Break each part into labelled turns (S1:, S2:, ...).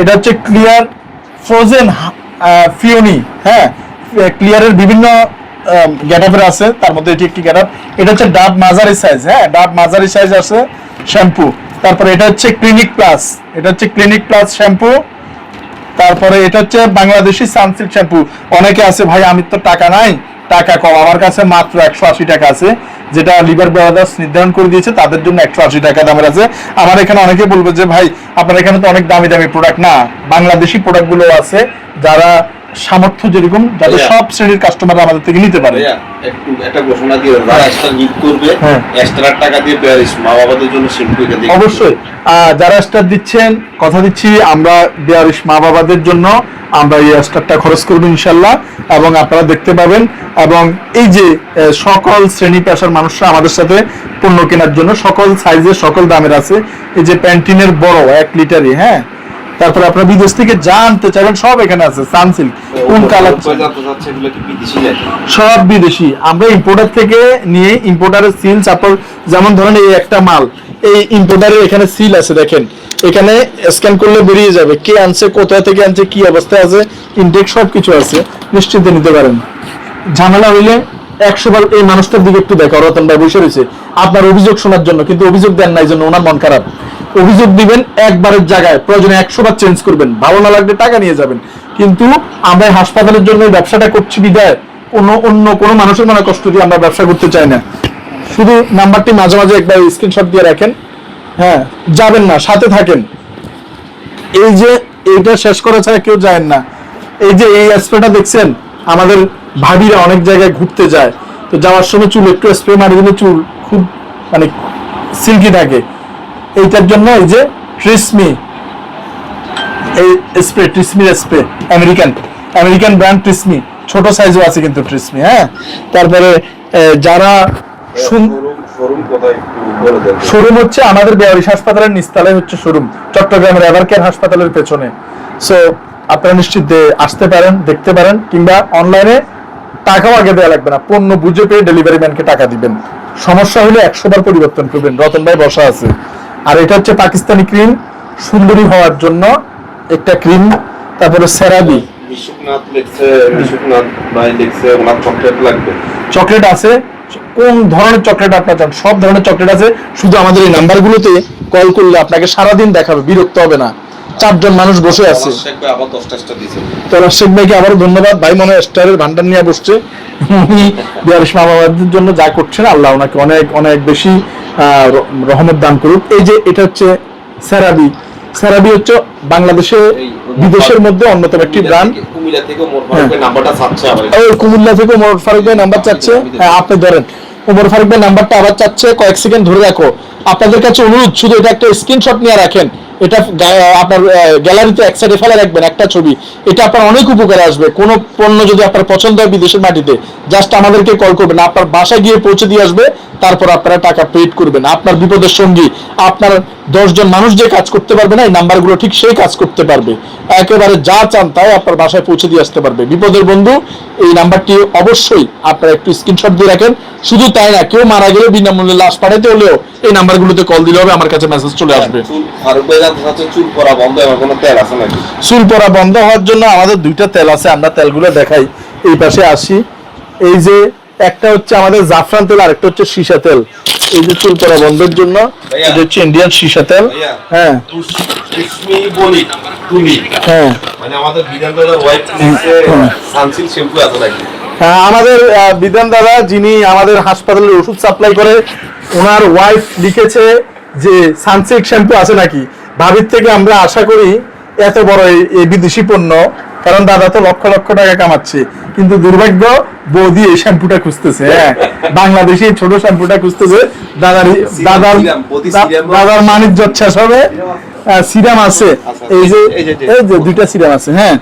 S1: এটা হচ্ছে clear frozen ফিওনি। হ্যাঁ, ক্লিয়ারের বিভিন্ন গেটআপের আছে, তার মধ্যে এটি একটি গেটআপ। এটা হচ্ছে ডাব মাঝারি সাইজ। হ্যাঁ, ডাব মাঝারি সাইজ আছে শ্যাম্পু। তারপরে এটা হচ্ছে ক্লিনিক প্লাস, এটা হচ্ছে ক্লিনিক প্লাস শ্যাম্পু। তারপরে এটা হচ্ছে বাংলাদেশি সানসিল্ক শ্যাম্পু। অনেকে আছে ভাই আমি তো টাকা নাই, টাকা কম, আমার কাছে মাত্র 180 টাকা আছে, যেটা লিভার ব্রাদার্স নির্ধারণ করে দিয়েছে, তাদের জন্য 180 টাকা দামের আছে। আমার এখানে অনেকে বলবে যে ভাই আপনার এখানে তো অনেক দামি দামি প্রোডাক্ট। না, বাংলাদেশি প্রোডাক্টগুলো আছে, যারা সামর্থ্য যেরকম, যাতে সব শ্রেণীর কাস্টমার আমাদের থেকে নিতে পারে।
S2: একটু একটা ঘোষণা দিয়ে যারা এক্সট্রা নিড করবে, এক্সট্রা টাকা দিয়ে বেয়ারিশ মা বাবাদের জন্য শ্যাম্পু কিনে দিই।
S1: অবশ্যই যারা স্টার দিচ্ছেন, কথা দিচ্ছি আমরা বেয়ারিশ মা বাবাদের জন্য আমরা এই স্টারটা খরচ করব ইনশাআল্লাহ, এবং আপনারা দেখতে পাবেন। এবং এই যে সকল শ্রেণী পেশার মানুষরা আমাদের সাথে পণ্য কেনার জন্য সকল সাইজের সকল দামের আছে। এই যে প্যান্টিনের বড় 1 লিটারই, হ্যাঁ, তারপরে আপনারা বিদেশ থেকে যা আনতে চাইবেন সব এখানে আছে। সানসিল্ক কোন কালার সব বিদেশি, আমরা ইম্পোর্টার থেকে নিয়ে ইম্পোর্টারের সিল চাপড়, যেমন ধরেন এই একটা মাল, এই ইম্পোর্টারের এখানে সিল আছে, দেখেন এখানে স্ক্যান করলে বেরিয়ে যাবে কে আনছে, কোথা থেকে আনছে, কি অবস্থায় আছে, ইনটেক সবকিছু আছে, নিশ্চিন্তে নিতে পারেন। ঝামেলা হইলে 100 বার এই মানুষটার দিকে একটু দেখো, রতন ভাই বসে রয়েছে আপনার অভিযোগ শোনার জন্য, কিন্তু অভিযোগ দেন না, এই জন্য ওনার মন খারাপ। অভিযোগ দিবেন একবারের জায়গায়, প্রয়োজনে 100 বার চেঞ্জ করবেন, ভালো না লাগলে টাকা নিয়ে যাবেন। কিন্তু আমরা হাসপাতালের জন্য ব্যবসাটা করছি বিদায় অন্য কোনো মানুষের মনে কষ্ট দিয়ে আমরা ব্যবসা করতে চাই না। শুধু নাম্বারটি মাঝে মাঝে একবার স্ক্রিনশট দিয়ে রাখেন, হ্যাঁ, যাবেন না, সাথে থাকেন। এই যে এইটা শেষ করা ছাড়া কেউ যায় না। এই যে এই স্প্রেটা দেখছেন, আমাদের ভাবিরা অনেক জায়গায় ঘুরতে যায়, তো যাওয়ার সময় চুল একটু স্প্রে মারি দিলে চুল খুব মানে সিল্কি থাকে। এইটার জন্য এই যে ট্রিসমি, এই স্প্রে, ট্রিসমির স্প্রে, আমেরিকান ব্র্যান্ড ট্রিসমি, ছোট সাইজও আছে কিন্তু ট্রিসমি। হ্যাঁ, তারপরে যারা শোরুম হচ্ছে আমাদের বেয়ারিশ হাসপাতালের নিচতলায় হচ্ছে শোরুম, চট্টগ্রামের এভারকেয়ার হাসপাতালের পেছনে। সো আপনারা নিশ্চিত আসতে পারেন, দেখতে পারেন, কিংবা অনলাইনে টাকাও আগে দেওয়া লাগবে না, পণ্য বুঝে পেয়ে ডেলিভারি ম্যানকে টাকা দিবেন। সমস্যা হলে 100 বার পরিবর্তন করবেন, রতন ভাই বসা আছে। আর এটা হচ্ছে পাকিস্তানি ক্রিম, সুন্দরী হওয়ার জন্য একটা ক্রিম। তারপরে সেরাবি, চকলেট আছে, কোন ধরনের চকলেট আপনার চান, সব ধরনের চকলেট আছে। শুধু আমাদের এই নাম্বারগুলোতে কল করলে আপনাকে সারাদিন দেখাবে, বিরক্ত হবে না। 4 জন মানুষ বসে আছে। তোরার শেখ ভাইকে আবারও ধন্যবাদ, ভাই মনে হয় স্টারের ভান্ডার নিয়ে বসছে। উনি বেয়ারিশ মা বাবাদের জন্য যা করছেন, আল্লাহ ওনাকে অনেক অনেক বেশি রহমত দান করুক। এই যে এটা হচ্ছে সেরাবি, সেরাবি হচ্ছে বাংলাদেশে বিদেশের মধ্যে অন্যতম একটি ব্র্যান্ড। কুমিল্লা থেকে ওমর ফারুক ভাই নাম্বার চাচ্ছে, হ্যাঁ আপনি ধরেন, ওমর ফারুক ভাই নাম্বারটা আবার চাচ্ছে, কয়েক সেকেন্ড ধরে রাখো। আপনাদের কাছে অনুরোধ, শুধু এটা একটা স্ক্রিনশট নিয়ে রাখেন, এটা আপনার গ্যালারিতে এক সাইডে ফেলে রাখবেন একটা ছবি, এটা আপনার অনেক উপকারে আসবে। কোনো পণ্য যদি আপনার পছন্দ হয় বিদেশের মাটিতে, জাস্ট আমাদেরকে কল করবেন, আপনার বাসায় গিয়ে পৌঁছে দিয়ে আসবে, তারপর আপনারা টাকা পেড করবেন। আপনার বিপদের সঙ্গী, আপনার 10 জন মানুষ যে কাজ করতে পারবে না, এই নাম্বারগুলো ঠিক সেই কাজ করতে পারবে, একেবারে যা চান তাই আপনার বাসায় পৌঁছে দিয়ে আসতে পারবে। বিপদের বন্ধু, এই নাম্বারটি অবশ্যই আপনারা একটু স্ক্রিনশট দিয়ে রাখেন। শুধু তাই না, কেউ মারা গেলে বিনামূল্যে লাশ পাঠাইতে হলেও এই নাম্বারগুলোতে কল দিলে হবে, আমার কাছে মেসেজ চলে আসবে। চুল পড়া বন্ধ হওয়ার জন্য আমাদের 2টা তেল আছে, আমরা তেলগুলো দেখাই। এই পাশে আসি, এই যে একটা হচ্ছে আমাদের জাফরান তেল, আরেকটা হচ্ছে সীসা তেল। এই যে চুল পড়া বন্ধের জন্য এটা হচ্ছে ইন্ডিয়ান সীসা তেল। হ্যাঁ হ্যাঁ, মানে আমাদের বিধান দাদার ওয়াইফ সানসিল্ক শ্যাম্পু আছে নাকি? হ্যাঁ, আমাদের বিধান দাদা যিনি আমাদের হাসপাতালের ওষুধ সাপ্লাই করে, ওনার ওয়াইফ লিখেছে যে সানসিল্ক শ্যাম্পু আছে নাকি। ভাবির থেকে আমরা আশা করি এত বড় এই বিদেশি পণ্য, কারণ দাদা তো লক্ষ লক্ষ টাকা কামাচ্ছে, কিন্তু দুর্ভাগ্য বৌদি এই শ্যাম্পুটা খুঁজতেছে। হ্যাঁ, বাংলাদেশি ছোট শ্যাম্পুটা খুঁজতেছে। দাদার মানিজ্য শেষ হবে। সিরাম আছে, এই যে 2টা সিরাম আছে। হ্যাঁ,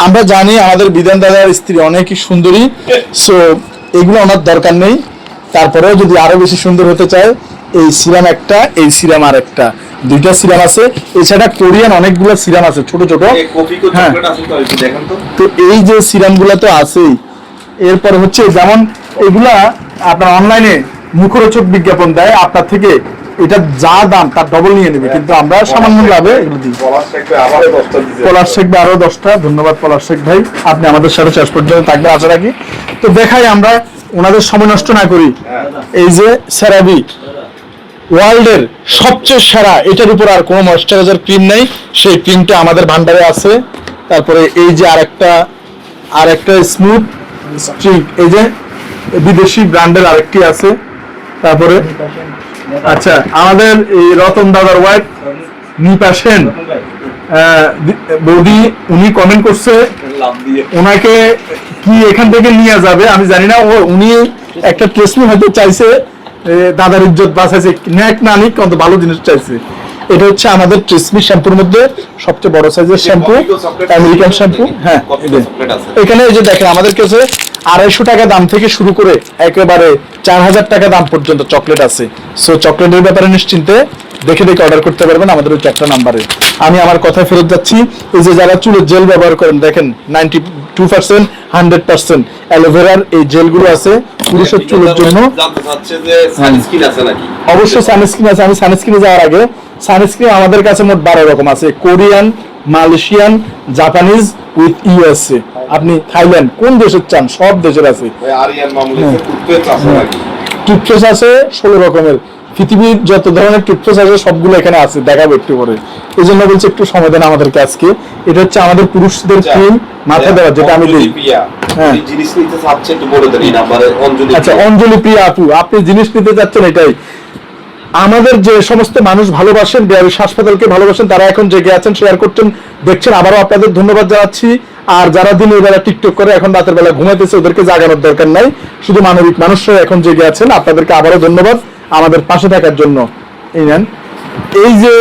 S1: আমরা জানি আমাদের বিধান দাদার স্ত্রী অনেকই সুন্দরী, সো এগুলো ওনার দরকার নেই। তারপরেও যদি আরো বেশি সুন্দর হতে চায়, এই সিরাম একটা, এই সিরাম আর একটা, 2টা সিরাম আছে। এছাড়া কোরিয়ান অনেকগুলো সিরাম আছে ছোট ছোট। হ্যাঁ, তো এই যে সিরাম গুলা তো আছেই। এরপর হচ্ছে যেমন এগুলা আপনার অনলাইনে মুখরোচক বিজ্ঞাপন দেয়, আপনার থেকে এটা যা দাম তার ডবল নিয়ে নেবে, কিন্তু আমরা সামান্য লাভে এগুলো দিই। পলাশ শেখ ভাই আরো 10টা, ধন্যবাদ পলাশ শেখ ভাই, আপনি আমাদের সাথে শেষ পর্যন্ত থাকবে আশা রাখি। তো দেখাই আমরা, ওনাদের সময় নষ্ট না করি। এই যে সেরাভি ওয়ার্ল্ডের সবচেয়ে সেরা, এটার উপর আর কোনো ময়েশ্চারাইজার ক্রিম নেই, সেই ক্রিমটা আমাদের ভান্ডারে আছে। তারপরে এই যে আরেকটা স্মুথ স্ট্রিক, এই যে বিদেশি ব্র্যান্ডের আরেকটি আছে। তারপরে আচ্ছা, আমাদের এই রতন দাদার ওয়াইফ নিপা সেন বৌদি, উনি কমেন্ট করছে ওনাকে কি এখান থেকে নিয়ে যাবে আমি জানি না, উনি একটা ট্রেসমি হয়তো চাইছে, দাদার ইজ্জত বাঁচাইছে, ন্যাক না নিক কিন্তু ভালো জিনিস চাইছে। এটা হচ্ছে আমাদের ট্রেসমি শ্যাম্পুর মধ্যে সবচেয়ে বড় সাইজের শ্যাম্পু, আমেরিকান শ্যাম্পু। হ্যাঁ, এখানে এই যে দেখেন আমাদের কাছে 250 টাকা দাম থেকে শুরু করে একেবারে 4000 টাকা দাম পর্যন্ত চকলেট আছে। সো চকলেটের ব্যাপারে নিশ্চিন্তে দেখে অর্ডার করতে পারবেন আমাদের ওই 4টা নাম্বারে। আমি আমার কথায় ফেরত যাচ্ছি, এই যে যারা চুলের জেল ব্যবহার করেন, দেখেন 92% 100% অ্যালোভেরার এই জেলগুলো আছে পুরুষের চুলের জন্য। অবশ্যই সানস্ক্রিন আছে। আমি সানস্ক্রিনে যাওয়ার আগে, সানস্ক্রিন আমাদের কাছে মোট 12 রকম আছে, Korean, Malaysian, Japanese with USA. আপনি থাইল্যান্ড কোন দেশের চান, সব দেশের আছে। টুথপেস্ট আছে 16 রকমের, পৃথিবীর যত ধরনের টুথপেস্ট আছে সবগুলো এখানে আছে, দেখাবো একটু পরে। এই জন্য বলছি একটু সময় দেন আমাদেরকে আজকে। এটা হচ্ছে আমাদের পুরুষদের ক্রিম মাথা দেওয়া, যেটা আমি দিই। হ্যাঁ, আচ্ছা অঞ্জলি প্রিয়া আপু, আপনি জিনিস নিতে চাচ্ছেন। এটাই আমাদের যে সমস্ত মানুষ ভালোবাসেন, বেয়ারিশ হাসপাতালকে ভালোবাসেন, তারা এখন জেগে আছেন, শেয়ার করছেন, দেখছেন, আবারও আপনাদের ধন্যবাদ জানাচ্ছি। আর যারা দিনের বেলা টিকটক করে এখন রাতের বেলা ঘুমাইতেছে, ওদেরকে জাগানোর দরকার নাই, শুধু মানবিক মানুষরা এখন জেগে আছেন, আপনাদেরকে আবারও ধন্যবাদ আমাদের পাশে থাকার জন্য। এই নেন, এই যে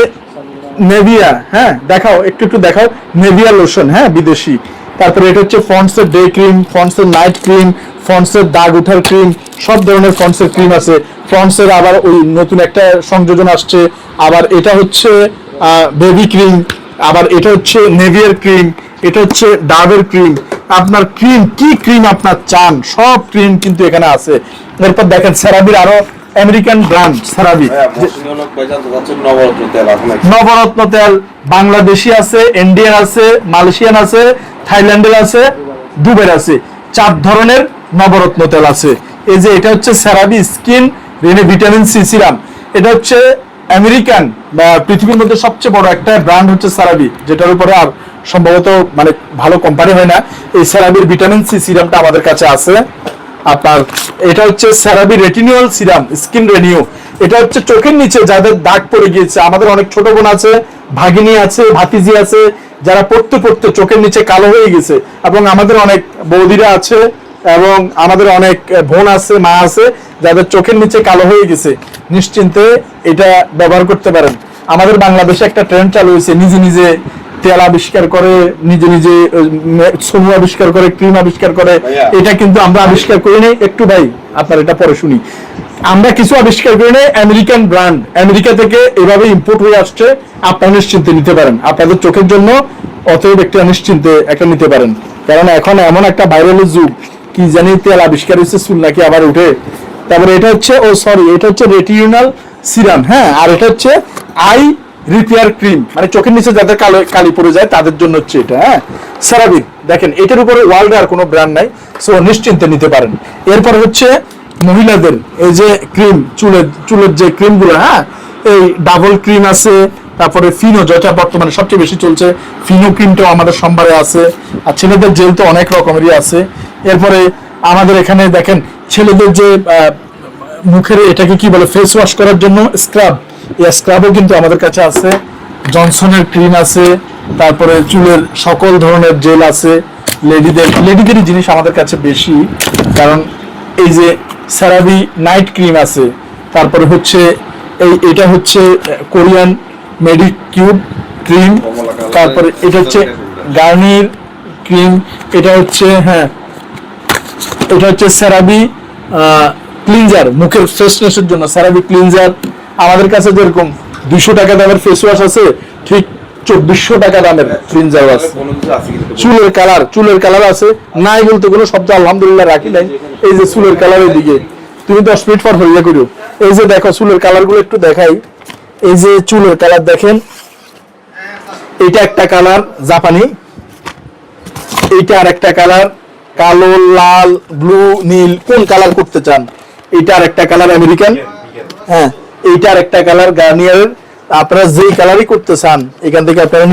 S1: নেভিয়া, হ্যাঁ দেখাও একটু দেখাও, নেভিয়া লোশন, হ্যাঁ বিদেশি। তারপরে এটা হচ্ছে ফন্ডসের ডে ক্রিম, ফন্ডসের নাইট ক্রিম, ফন্ডসের দাগ উঠার ক্রিম, সব ধরনের ফন্ডসের ক্রিম আছে। ফন্ডসের আবার ওই নতুন একটা সংযোজন আসছে, আবার এটা হচ্ছে বেবি ক্রিম, আবার এটা হচ্ছে নেভিয়ার ক্রিম, এটা হচ্ছে ডাবের ক্রিম। আপনার ক্রিম কি ক্রিম আপনার চান, সব ক্রিম কিন্তু এখানে আছে। এরপর দেখেন সেরাভির আরো আমেরিকান ব্র্যান্ড সেরাভি, নবরত্ন তেল, বাংলাদেশি আছে, ইন্ডিয়ান আছে, মালয়েশিয়ান আছে, থাইল্যান্ডের আছে, দুবের আছে, 4 ধরনের নবরত্ন তেল আছে। এই যে এটা হচ্ছে CeraVe skin vitamin C serum, এটা হচ্ছে আমেরিকান বা পৃথিবীর মধ্যে সবচেয়ে বড় একটা ব্র্যান্ড হচ্ছে সেরাভি, যেটার উপরে আর সম্ভবত মানে ভালো কোম্পানি হয় না। এই সেরাভির ভিটামিন সি সিরামটা আমাদের কাছে আছে। আপনার এটা হচ্ছে সেরাভি রেটিনিউয়াল সিরাম স্কিন রেনিউ, এটা হচ্ছে চোখের নিচে যাদের দাগ পড়ে গিয়েছে, আমাদের অনেক ছোট বোন আছে, ভাগিনী আছে, ভাতিজি আছে, যারা পড়তে পড়তে চোখের নিচে কালো হয়ে গেছে, এবং আমাদের অনেক বৌদিরা আছে, এবং আমাদের অনেক বোন আছে, মা আছে, যাদের চোখের নিচে কালো হয়ে গেছে, নিশ্চিন্তে এটা ব্যবহার করতে পারেন। আমাদের বাংলাদেশে একটা ট্রেন্ড চালু হয়েছে, নিজে নিজে তেল আবিষ্কার করে, নিজে নিজে সোনু আবিষ্কার করে, ক্রিম আবিষ্কার করে। এটা কিন্তু আমরা আবিষ্কার করি নাই, একটু ভাই আপনার এটা পরে শুনি। আমরা কিছু আবিষ্কার করি নাই, আমেরিকান ব্র্যান্ড, আমেরিকা থেকে এভাবে ইম্পোর্ট হয়ে আসছে। আপনারা নিশ্চিন্তে নিতে পারেন আপনাদের চোখের জন্য, অতএব একটা নিশ্চিন্তে একটা নিতে পারেন। কারণ এখন এমন একটা ভাইরালের যুগ, কি জানি তেল আবিষ্কার হয়েছে, চুল নাকি আবার উঠে। তারপরে এটা হচ্ছে এটা হচ্ছে রেটিনাল সিরাম, হ্যাঁ, আর এটা হচ্ছে আই রিপেয়ার ক্রিম, মানে চোখের নিচে যাদের কালি পড়ে যায় তাদের জন্য হচ্ছে এটা। হ্যাঁ, সেরাভি দেখেন, এটার উপরে ওয়ার্ল্ডে আর কোনো ব্র্যান্ড নাই, সো নিশ্চিন্তে নিতে পারেন। এরপর হচ্ছে মহিলাদের এই যে ক্রিম, চুলের যে ক্রিমগুলো, হ্যাঁ, এই ডাবল ক্রিম আছে, তারপরে ফিনো, যেটা বর্তমানে সবচেয়ে বেশি চলছে, ফিনো ক্রিমটাও আমাদের সম্ভারে আছে। আর ছেলেদের জেল তো অনেক রকমেরই আছে। এরপরে আমাদের এখানে দেখেন ছেলেদের যে মুখের এটাকে কি বলে, ফেস ওয়াশ করার জন্য স্ক্রাব, এই স্ক্রাবও কিন্তু আমাদের কাছে আছে। জনসনের ক্রিম আছে, তারপরে চুলের সকল ধরনের জেল আছে। লেডিদেরই জিনিস আমাদের কাছে বেশি, কারণ এই যে সেরাভি নাইট ক্রিম আছে, তারপরে হচ্ছে এটা হচ্ছে কোরিয়ান মেডিক কিউব ক্রিম, তারপরে এটা হচ্ছে গার্নির ক্রিম, এটা হচ্ছে এটা হচ্ছে সেরাভি ক্লিনজার, মুখের ফ্রেশনেসের জন্য সেরাভি ক্লিনজার। আমাদের কাছে যেরকম 200 টাকা দামের ফেস ওয়াশ আছে, ঠিক 2400 টাকা দামের ক্লিনজার আছে। চুলের কালার আছে, নাই বলতে কোনো শব্দ আলহামদুলিল্লাহ রাখি নাই। এই যে চুলের কালারের দিকে তুমি 10 মিনিট পর হইয়া করো, এই যে দেখো চুলের কালার গুলো একটু দেখাই। এই যে চুলের কালার দেখেন, এটা একটা কালার জাপানি, এইটা আর একটা কালার কালো, লাল, ব্লু, নীল, কোন কালার করতে চান? এটা আর একটা কালার আমেরিকান, হ্যাঁ এইটা আর একটা কালার গার্নিয়ার। আপনারা যেই কালারই করতে চান এখান থেকে আপনারা